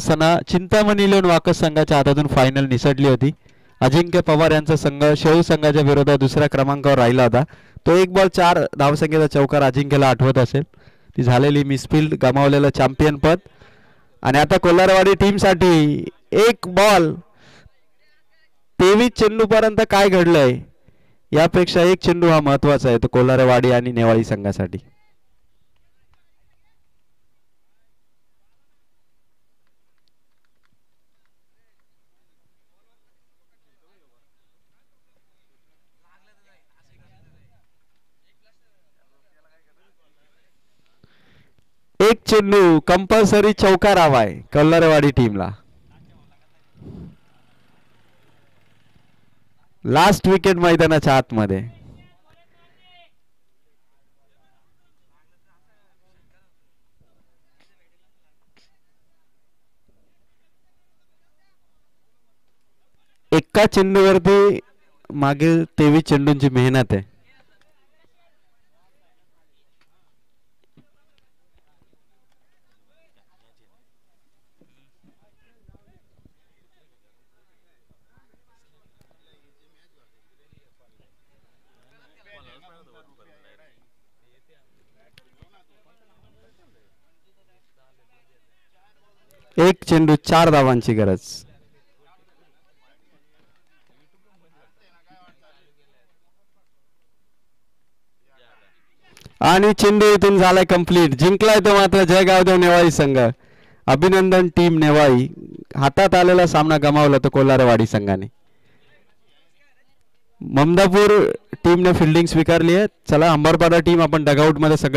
असताना चिंतामणी लिहून वाकस संघाच्या हातातून फायनल निसटली होती. अजिंक्य पवार यांचा संघ शेळू संघाच्या विरोधात दुसऱ्या क्रमांकावर राहिला होता. तो 1 बॉल 4 धावसंख्येचा चौकार अजिंक्यला आठवत असेल. ती झालेली मिसफील्ड, गमावलेलं चॅम्पियन पद. आणि आता कोल्हारवाडी टीम साठी 1 बॉल 23 चेंडू पर्यंत काय घडलंय यापेक्षा 1 चेंडू हा महत्वाचा आहे तो कोल्हारवाडी आणि नेवाळी संघासाठी. एक चेंडू कंपल्सरी चौकार हवाय कोल्हारवाडी टीमला. लास्ट विकेट मैदानाच्या आतमध्ये. एका चेंडूवरती मागील 23 चेंडूंची मेहनत आहे. एक चेंडू 4 धावांची गरज. आणि चेंडू इथून झालाय कंप्लीट. जिंकलाय तो मात्र जयगावदेव नेवाळी संघ. अभिनंदन टीम नेवाळी. हातात आलेला सामना गमावला तो कोल्हारवाडी संघाने. ममदापूर टीमने फिल्डिंग स्वीकारली आहे. चला अंबरपाडा टीम आपण डगआउट मध्ये सगळं